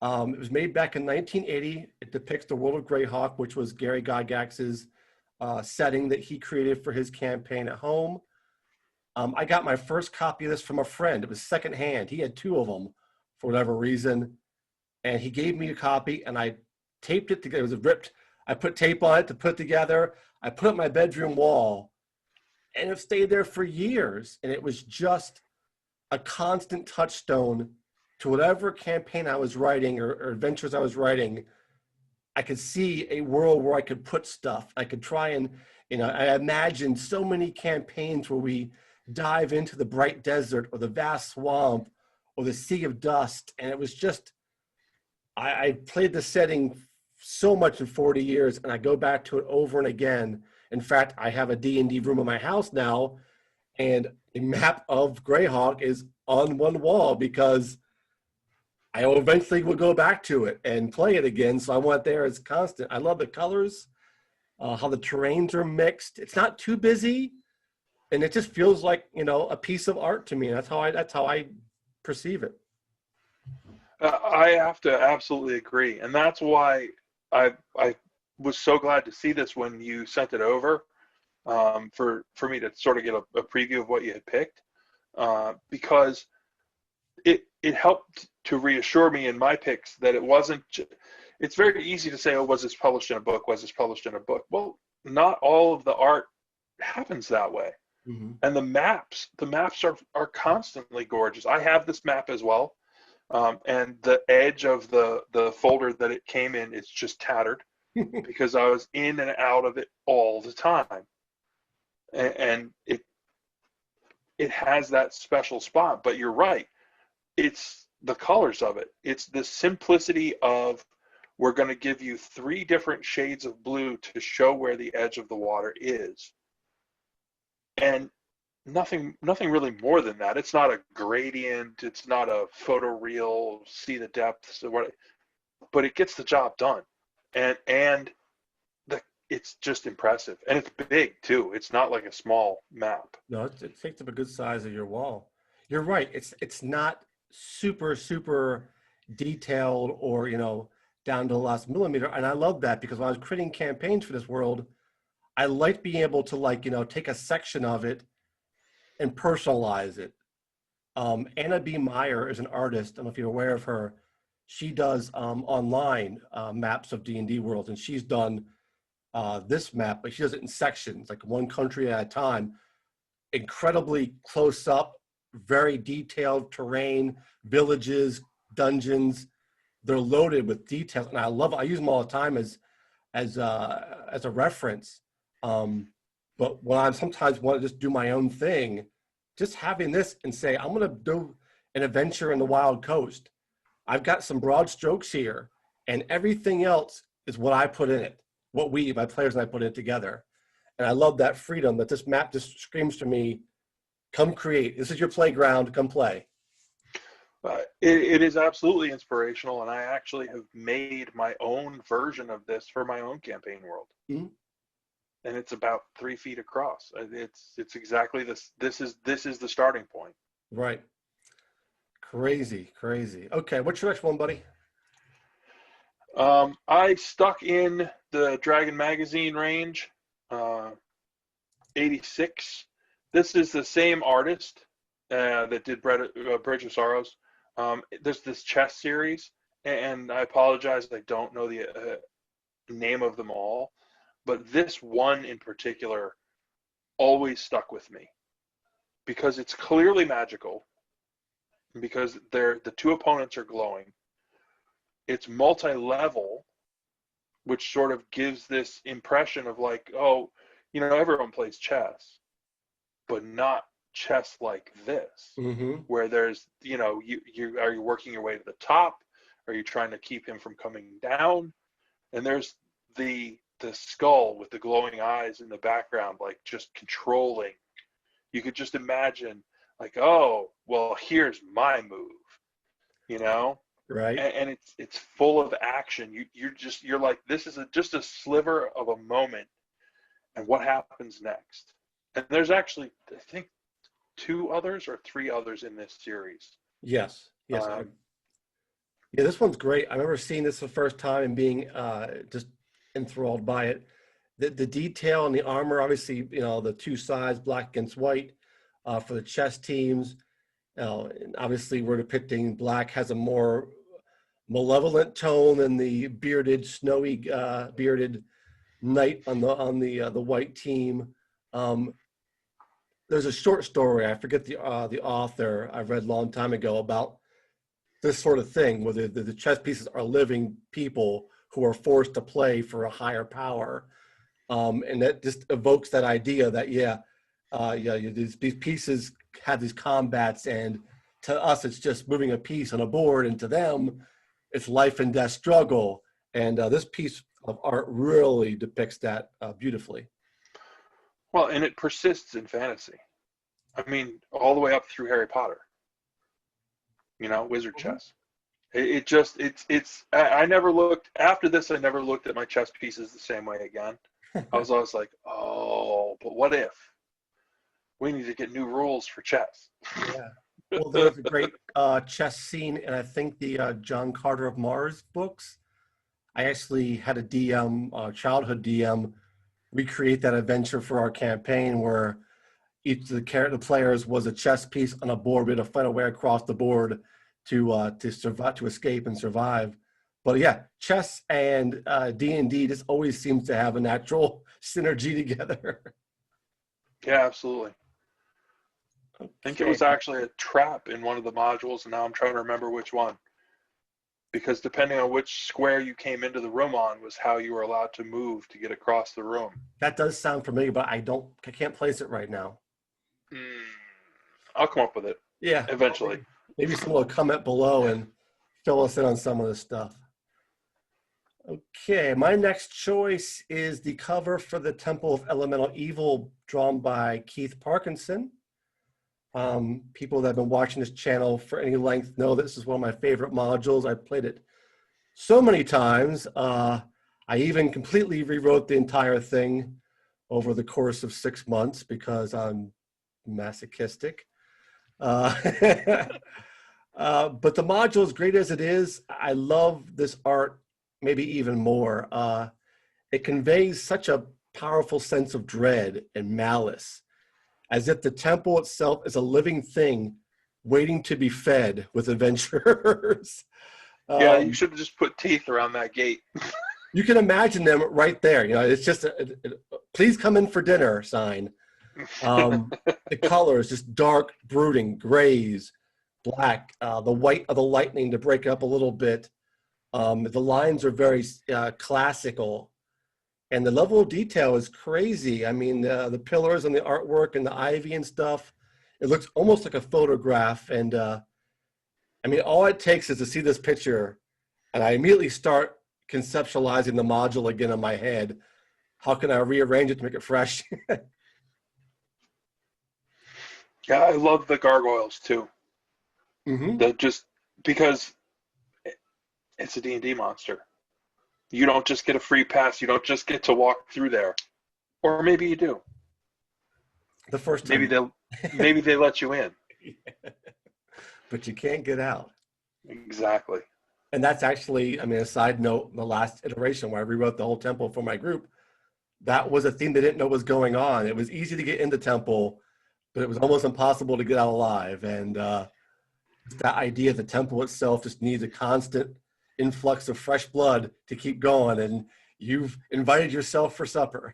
It was made back in 1980. It depicts the World of Greyhawk, which was Gary Gygax's setting that he created for his campaign at home. I got my first copy of this from a friend. It was secondhand. He had two of them for whatever reason. And he gave me a copy and I taped it together. It was ripped. I put tape on it to put it together. I put up my bedroom wall, and it stayed there for years. And it was just a constant touchstone to whatever campaign I was writing or adventures I was writing. I could see a world where I could put stuff. I could try and, I imagined so many campaigns where we dive into the bright desert or the vast swamp or the sea of dust. And it was just, I played the setting so much in 40 years, and I go back to it over and again. In fact, I have a D&D room in my house now, and a map of Greyhawk is on one wall because I eventually will go back to it and play it again. So I want it there as constant. I love the colors, how the terrains are mixed. It's not too busy, and it just feels like, a piece of art to me. That's how I perceive it. I have to absolutely agree, and that's why I was so glad to see this when you sent it over, for me to sort of get a preview of what you had picked, because it helped to reassure me in my picks that it wasn't. It's very easy to say, oh, was this published in a book? Was this published in a book? Well, not all of the art happens that way. Mm-hmm. And the maps are constantly gorgeous. I have this map as well. And the edge of the folder that it came in is just tattered because I was in and out of it all the time. And it has that special spot, but you're right. It's the colors of it. It's the simplicity of, we're going to give you 3 different shades of blue to show where the edge of the water is. And nothing really more than that. It's not a gradient. It's not a photoreal, see the depths or what, but it gets the job done. And it's just impressive. And it's big too. It's not like a small map. No, it takes up a good size of your wall. You're right. It's not super detailed or, down to the last millimeter. And I love that, because when I was creating campaigns for this world, I like being able to take a section of it and personalize it. Anna B. Meyer is an artist. I don't know if you're aware of her. She does online maps of D&D worlds, and she's done this map, but she does it in sections, like one country at a time. Incredibly close up, very detailed terrain, villages, dungeons. They're loaded with details, and I love it. I use them all the time as a reference. But when I sometimes want to just do my own thing, just having this and say, I'm going to do an adventure in the Wild Coast. I've got some broad strokes here, and everything else is what I put in it, what my players and I put in it together. And I love that freedom that this map just screams to me, come create. This is your playground, come play. It is absolutely inspirational, and I actually have made my own version of this for my own campaign world. Mm-hmm. And it's about 3 feet across. It's exactly this. This is the starting point. Right. Crazy. Okay, what's your next one, buddy? I stuck in the Dragon Magazine range, 86. This is the same artist that did Bridge of Sorrows. There's this chess series, and I apologize, I don't know the name of them all. But this one in particular always stuck with me because it's clearly magical, because the 2 opponents are glowing. It's multi-level, which sort of gives this impression of like, oh, everyone plays chess, but not chess like this, mm-hmm. where there's, are you working your way to the top? Are you trying to keep him from coming down? And there's the skull with the glowing eyes in the background, like just controlling. You could just imagine like, oh, well, here's my move, right? And it's full of action. You're like, this is just a sliver of a moment, and what happens next? And there's actually, I think, 2 others or 3 others in this series. Yes. Yeah, this one's great. I remember seeing this the first time and being just enthralled by it. The detail and the armor, obviously, the 2 sides, black against white, for the chess teams. And obviously we're depicting black has a more malevolent tone than the bearded, snowy bearded knight on the white team. There's a short story, I forget the author, I read a long time ago, about this sort of thing where the chess pieces are living people who are forced to play for a higher power. And that just evokes that idea that, these pieces have these combats, and to us, it's just moving a piece on a board, and to them, it's life and death struggle. And this piece of art really depicts that beautifully. Well, and it persists in fantasy. I mean, all the way up through Harry Potter, wizard chess. I never looked, after this, I never looked at my chess pieces the same way again. I was always like, oh, but what if? We need to get new rules for chess. Yeah. Well, there was a great chess scene, and I think the John Carter of Mars books. I actually had a DM, childhood DM, recreate that adventure for our campaign, where each of the players was a chess piece on a board. We had to find a way across the board to survive, to escape and survive. But yeah, chess and D&D just always seems to have a natural synergy together. Yeah, absolutely. Okay. I think it was actually a trap in one of the modules, and now I'm trying to remember which one. Because depending on which square you came into the room on was how you were allowed to move to get across the room. That does sound familiar, but I can't place it right now. I'll come up with it. Yeah. Eventually. Maybe someone will comment below and fill us in on some of this stuff. Okay, my next choice is the cover for the Temple of Elemental Evil, drawn by Keith Parkinson. People that have been watching this channel for any length know this is one of my favorite modules. I've played it so many times. I even completely rewrote the entire thing over the course of 6 months because I'm masochistic. But the module, as great as it is, I love this art maybe even more. It conveys such a powerful sense of dread and malice, as if the temple itself is a living thing waiting to be fed with adventurers. Yeah, you should have just put teeth around that gate. You can imagine them right there. It's just a please come in for dinner sign. The colors, just dark, brooding, grays, black, the white of the lightning to break up a little bit. The lines are very classical, and the level of detail is crazy. I mean, the pillars and the artwork and the ivy and stuff, it looks almost like a photograph. And I mean, all it takes is to see this picture, and I immediately start conceptualizing the module again in my head. How can I rearrange it to make it fresh? Yeah, I love the gargoyles too. Mm-hmm. That just because it's a D&D monster. You don't just get a free pass. You don't just get to walk through there, or maybe you do. The first time. Maybe they let you in. But you can't get out. Exactly. And that's actually, I mean, a side note, the last iteration where I rewrote the whole temple for my group, that was a theme they didn't know was going on. It was easy to get into temple, but it was almost impossible to get out alive. And that idea the temple itself just needs a constant influx of fresh blood to keep going, and you've invited yourself for supper.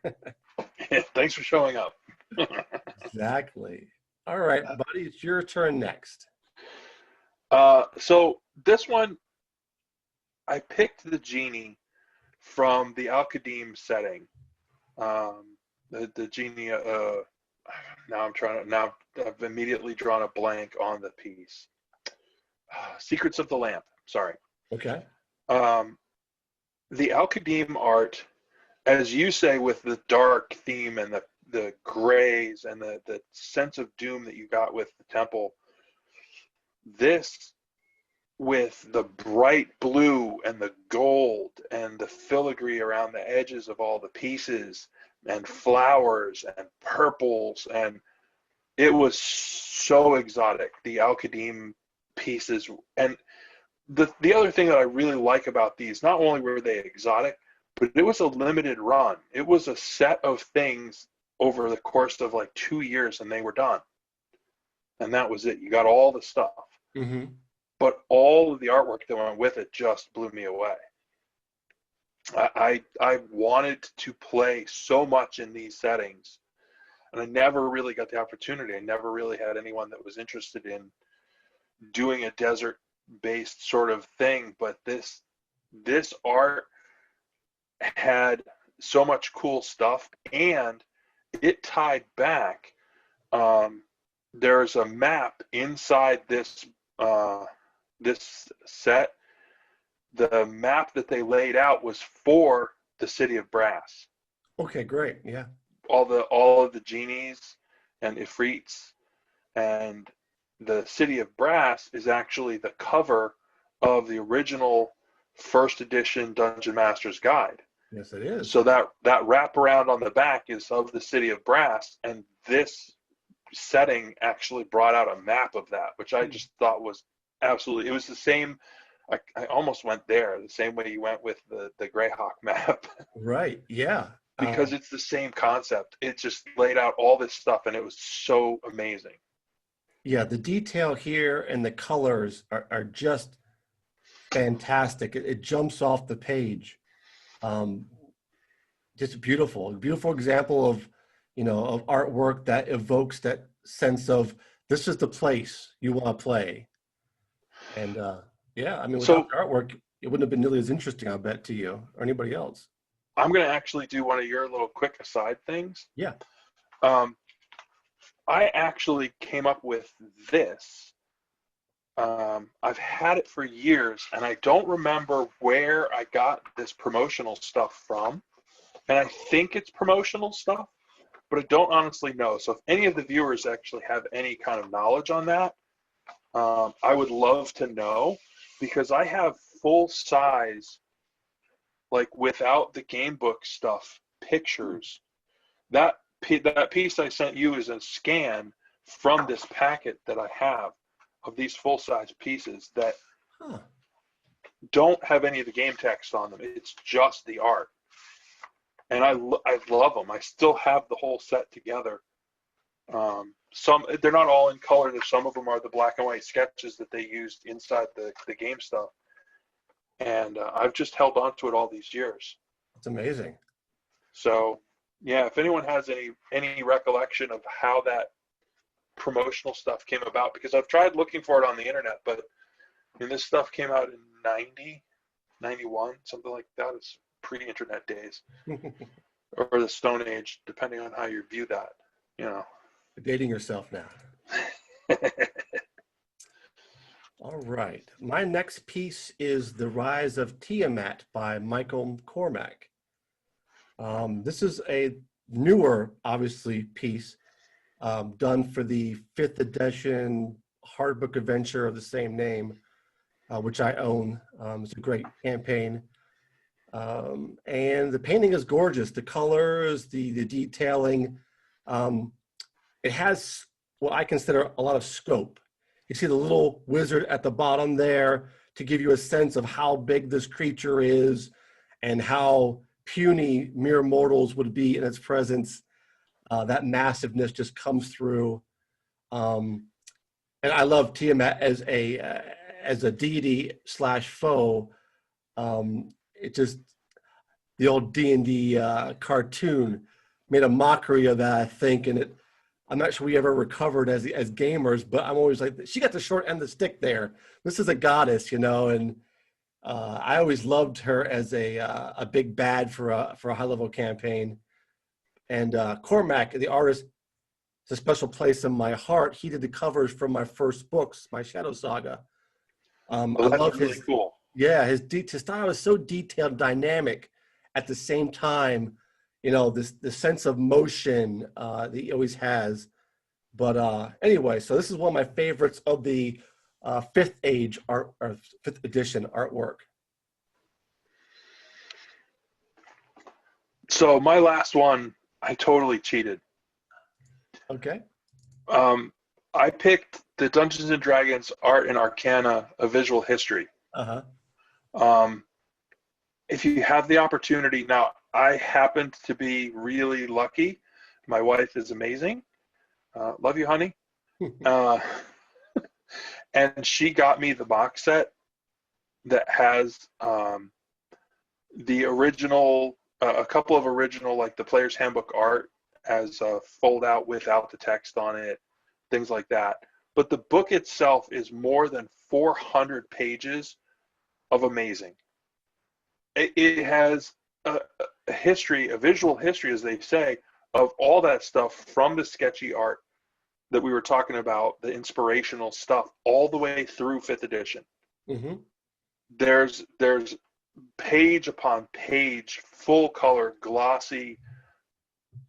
Thanks for showing up. Exactly. All right, buddy, it's your turn next. So this one, I picked the genie from the Al-Qadim setting. The genie. Now I've immediately drawn a blank on the piece. Secrets of the Lamp. Sorry. Okay. The Al-Qadim art, as you say, with the dark theme and the grays and the sense of doom that you got with the temple, this with the bright blue and the gold and the filigree around the edges of all the pieces and flowers and purples, and it was so exotic, the Al-Qadim pieces. And the other thing that I really like about these, not only were they exotic, but it was a limited run. It was a set of things over the course of like 2 years, and they were done. And that was it. You got all the stuff. Mm-hmm. But all of the artwork that went with it just blew me away. I wanted to play so much in these settings, and I never really got the opportunity. I never really had anyone that was interested in doing a desert based sort of thing, but this art had so much cool stuff, and it tied back. There's a map inside this set. The map that they laid out was for the city of Brass. Okay, great. Yeah. All of the genies and ifrits, and the city of Brass is actually the cover of the original first edition Dungeon Master's Guide. Yes, it is. So that wraparound on the back is of the city of Brass, and this setting actually brought out a map of that, which I just thought was absolutely, it was the same. I almost went there the same way you went with the Greyhawk map. Right. Yeah. Because it's the same concept. It just laid out all this stuff, and it was so amazing. Yeah, the detail here and the colors are just fantastic. It jumps off the page. Just beautiful, a beautiful example of, of artwork that evokes that sense of this is the place you want to play. And yeah, I mean, without the artwork, it wouldn't have been nearly as interesting, I bet, to you or anybody else. I'm going to actually do one of your little quick aside things. Yeah. I actually came up with this. I've had it for years, and I don't remember where I got this promotional stuff from. And I think it's promotional stuff, but I don't honestly know. So if any of the viewers actually have any kind of knowledge on that, I would love to know, because I have full size, like without the game book stuff, pictures. That piece I sent you is a scan from this packet that I have of these full size pieces that don't have any of the game text on them. It's just the art. And I love them. I still have the whole set together. Some, they're not all in color. Some of them are the black and white sketches that they used inside the game stuff. And I've just held on to it all these years. It's amazing. So yeah, if anyone has any recollection of how that promotional stuff came about, because I've tried looking for it on the internet, but I mean, this stuff came out in 90, 91, something like that. It's pre-internet days or the Stone Age, depending on how you view that, You're dating yourself now. All right. My next piece is The Rise of Tiamat by Michael Cormack. This is a newer, obviously, piece done for the 5th edition hardbook adventure of the same name, which I own. It's a great campaign. And the painting is gorgeous. The colors, the detailing. It has what I consider a lot of scope. You see the little wizard at the bottom there to give you a sense of how big this creature is and how puny mere mortals would be in its presence. That massiveness just comes through. And I love Tiamat as a deity / foe. It just, the old D&D cartoon made a mockery of that, I think, and I'm not sure we ever recovered as gamers, but I'm always like, she got the short end of the stick there. This is a goddess, and I always loved her as a big bad for a high level campaign. And Cormac, the artist, it's a special place in my heart. He did the covers for my first books, my Shadow Saga. I love really cool. Yeah, his style is so detailed, dynamic. At the same time, the sense of motion that he always has. But anyway, so this is one of my favorites of the 5th age art, or 5th edition artwork. So my last one, I totally cheated. Okay. I picked the Dungeons and Dragons Art and Arcana, a visual history. If you have the opportunity, now I happened to be really lucky. My wife is amazing. Love you, honey. And she got me the box set that has the original, a couple of original, like the player's handbook art as a fold out without the text on it, things like that. But the book itself is more than 400 pages of amazing. It has a history, a visual history, as they say, of all that stuff from the sketchy art that we were talking about, the inspirational stuff, all the way through fifth edition. Mm-hmm. There's page upon page, full color, glossy,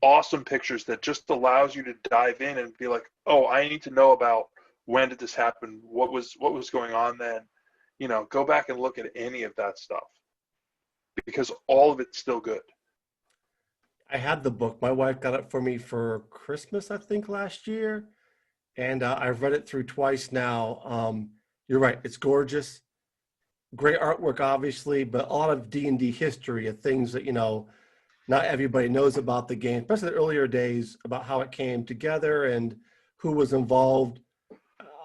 awesome pictures that just allows you to dive in and be like, oh, I need to know about when did this happen, what was going on then, go back and look at any of that stuff, because all of it's still good. I had the book. My wife got it for me for Christmas, I think, last year, and I've read it through twice now. You're right; it's gorgeous, great artwork, obviously, but a lot of D&D history of things that not everybody knows about the game, especially the earlier days, about how it came together and who was involved.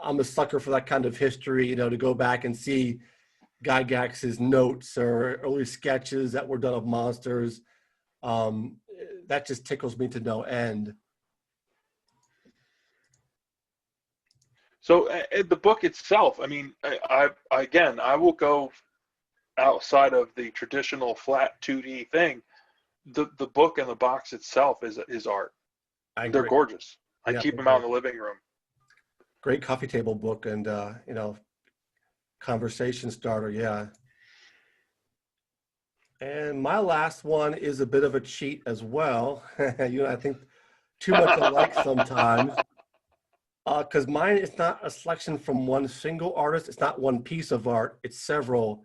I'm a sucker for that kind of history, to go back and see Gygax's notes or early sketches that were done of monsters. That just tickles me to no end. So the book itself, I mean, I will go outside of the traditional flat 2D thing. The book and the box itself is art. They're gorgeous. I keep them out in the living room. Great coffee table book and conversation starter. Yeah. And my last one is a bit of a cheat as well. I think too much alike sometimes. Because mine is not a selection from one single artist. It's not one piece of art. It's several.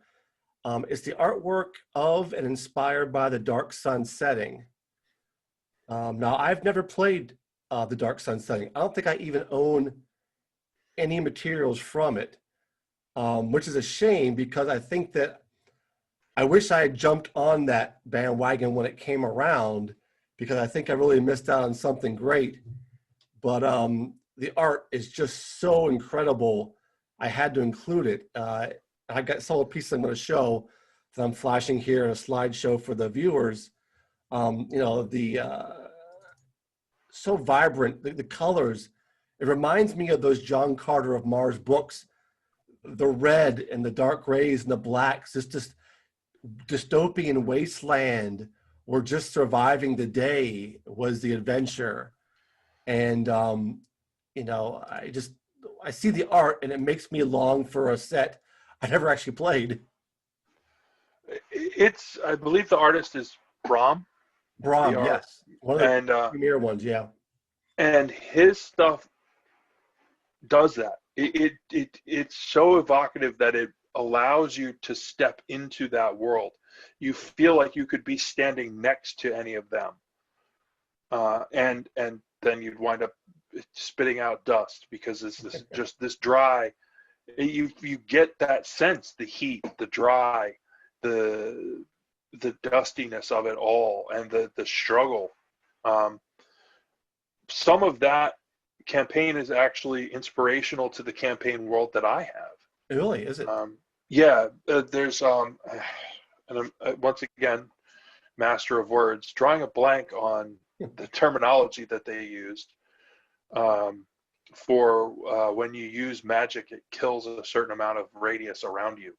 It's the artwork of and inspired by the Dark Sun setting. Now, I've never played the Dark Sun setting. I don't think I even own any materials from it, which is a shame because I think that I wish I had jumped on that bandwagon when it came around, because I think I really missed out on something great. But the art is just so incredible. I had to include it. I got several pieces I'm going to show that I'm flashing here in a slideshow for the viewers. So vibrant, the colors. It reminds me of those John Carter of Mars books, the red and the dark grays and the blacks, just dystopian wasteland where just surviving the day was the adventure. And, I see the art and it makes me long for a set I never actually played. I believe the artist is Brahm. Brahm, yes. One of the premier ones, yeah. And his stuff does that. It's so evocative that it allows you to step into that world. You feel like you could be standing next to any of them, and then you'd wind up spitting out dust because it's just this dry. You get that sense, the heat, the dry, the dustiness of it all, and the struggle. Some of that campaign is actually inspirational to the campaign world that I have. Really, is it? Yeah, there's and once again, master of words, drawing a blank on the terminology that they used for when you use magic, it kills a certain amount of radius around you.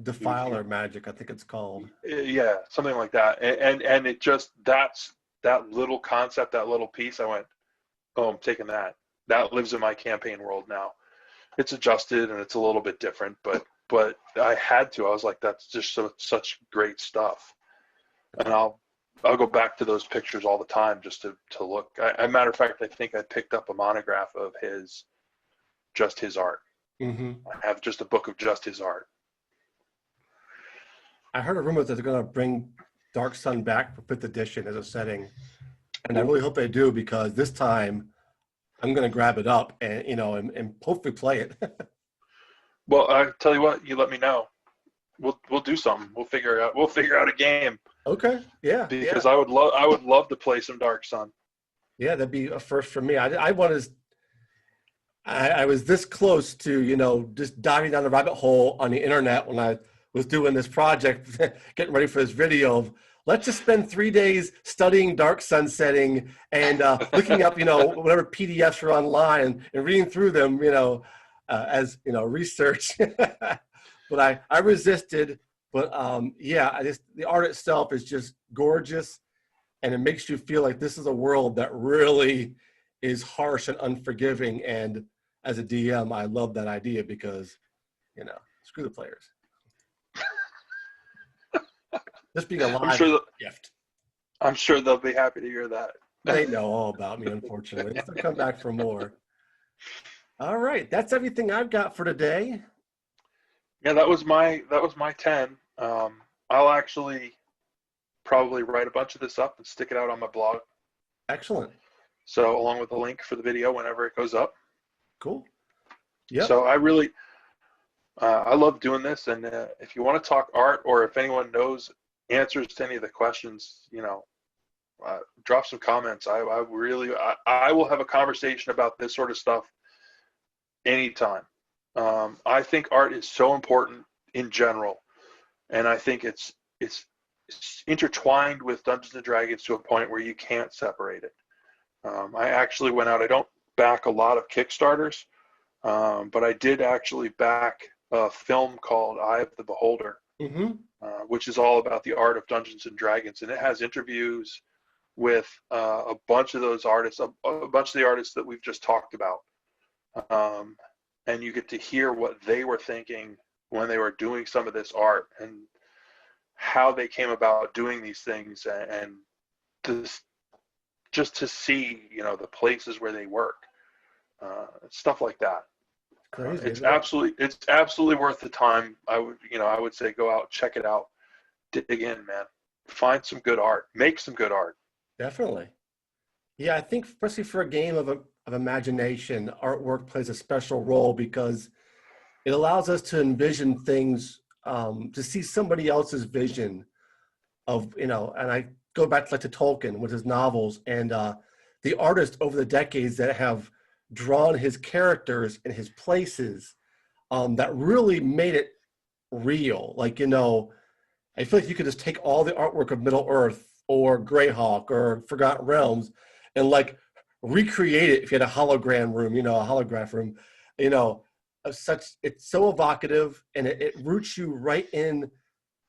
Defiler magic, I think it's called. Yeah, something like that. And it just, that little concept, that little piece, I went, oh, I'm taking that. That lives in my campaign world now. It's adjusted and it's a little bit different, but I had to. I was like, that's just such great stuff. And I'll go back to those pictures all the time just to look. Matter of fact, I think I picked up a monograph of just his art. Mm-hmm. I have just a book of just his art. I heard a rumor that they're going to bring Dark Sun back for 5th edition as a setting. And I really hope they do, because this time I'm going to grab it up and, and hopefully play it. Well, I tell you what, you let me know. We'll do something. We'll figure out a game. Okay. Yeah. Because I would love to play some Dark Sun. Yeah, that'd be a first for me. I was this close to, just diving down the rabbit hole on the internet when I was doing this project, getting ready for this video of, let's just spend 3 days studying dark sunsetting and looking up, whatever PDFs are online and reading through them, as, research. But I resisted. But yeah, the art itself is just gorgeous. And it makes you feel like this is a world that really is harsh and unforgiving. And as a DM, I love that idea because, screw the players. Just being alive is a gift. I'm sure they'll be happy to hear that. They know all about me, unfortunately. They'll come back for more. All right, that's everything I've got for today. Yeah, that was my 10. I'll actually probably write a bunch of this up and stick it out on my blog. Excellent. So along with the link for the video whenever it goes up. Cool. Yeah. So I really, I love doing this. And if you want to talk art, or if anyone knows answers to any of the questions, drop some comments. I will have a conversation about this sort of stuff anytime. I think art is so important in general, and I think it's intertwined with Dungeons and Dragons to a point where you can't separate it. I actually went out. I don't back a lot of Kickstarters, but I did actually back a film called Eye of the Beholder, which is all about the art of Dungeons and Dragons, and it has interviews with a bunch of those artists, a bunch of the artists that we've just talked about. And you get to hear what they were thinking when they were doing some of this art and how they came about doing these things, and just to see, the places where they work, stuff like that. Crazy, it's absolutely worth the time. I would say go out, check it out, dig in, man. Find some good art, make some good art. Definitely. Yeah, I think especially for a game of imagination, artwork plays a special role because it allows us to envision things, to see somebody else's vision of, and I go back to Tolkien with his novels and the artists over the decades that have drawn his characters and his places that really made it real. Like, I feel like you could just take all the artwork of Middle Earth or Greyhawk or Forgotten Realms and recreate it if you had a hologram room, a holograph room, it's so evocative, and it roots you right in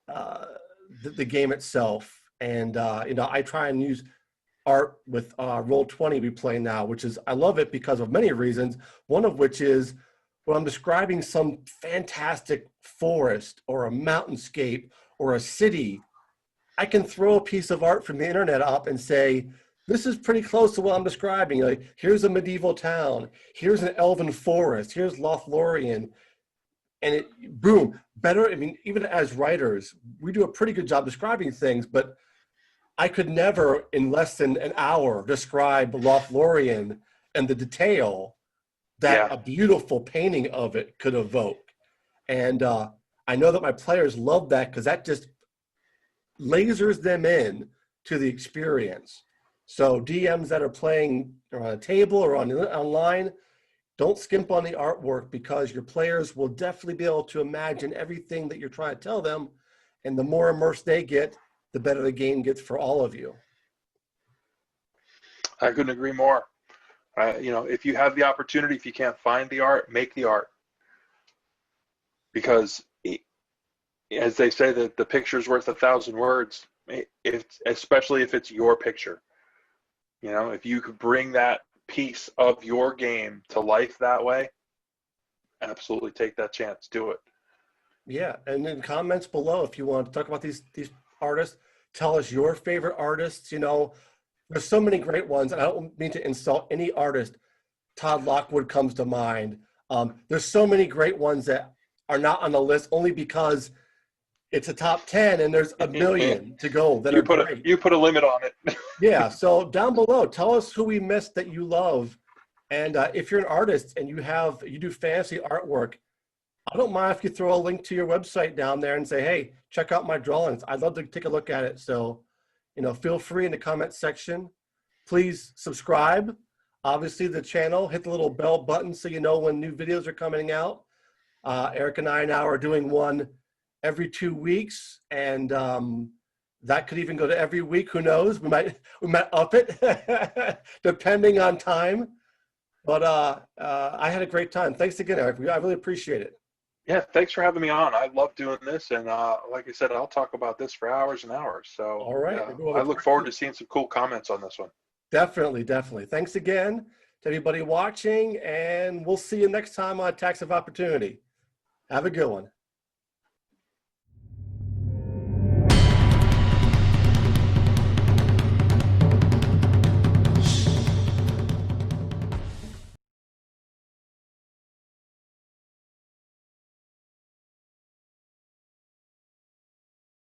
the game itself. And, I try and use art with Roll20 we play now, which is, I love it because of many reasons, one of which is when I'm describing some fantastic forest or a mountainscape or a city, I can throw a piece of art from the internet up and say, this is pretty close to what I'm describing. Like, here's a medieval town, here's an elven forest, here's Lothlorien, and it, boom, better. I mean, even as writers, we do a pretty good job describing things, but I could never, in less than an hour, describe Lothlorien and the detail that a beautiful painting of it could evoke. And I know that my players love that because that just lasers them in to the experience. So DMs that are playing on a table or online, don't skimp on the artwork because your players will definitely be able to imagine everything that you're trying to tell them. And the more immersed they get, the better the game gets for all of you. I couldn't agree more. If you have the opportunity, if you can't find the art, make the art. Because as they say, that the picture's worth 1,000 words, especially if it's your picture. If you could bring that piece of your game to life that way, absolutely take that chance, do it. Yeah, and in comments below, if you want to talk about these artists, tell us your favorite artists. There's so many great ones, and I don't mean to insult any artist. Todd Lockwood comes to mind. There's so many great ones that are not on the list only because it's a top 10 and there's a million to go that are great. You put a limit on it. Yeah, so down below, tell us who we missed that you love. And if you're an artist and you do fantasy artwork, I don't mind if you throw a link to your website down there and say, hey, check out my drawings. I'd love to take a look at it. So, feel free in the comment section. Please subscribe. Obviously, the channel, hit the little bell button so you know when new videos are coming out. Eric and I now are doing one every 2 weeks, and that could even go to every week. Who knows? We might up it depending on time. But I had a great time. Thanks again, Eric. I really appreciate it. Yeah, thanks for having me on. I love doing this, and like I said, I'll talk about this for hours and hours. So All right. yeah, Maybe we'll I have a look part forward two. to seeing some cool comments on this one. Definitely, definitely. Thanks again to everybody watching, and we'll see you next time on Tax of Opportunity. Have a good one.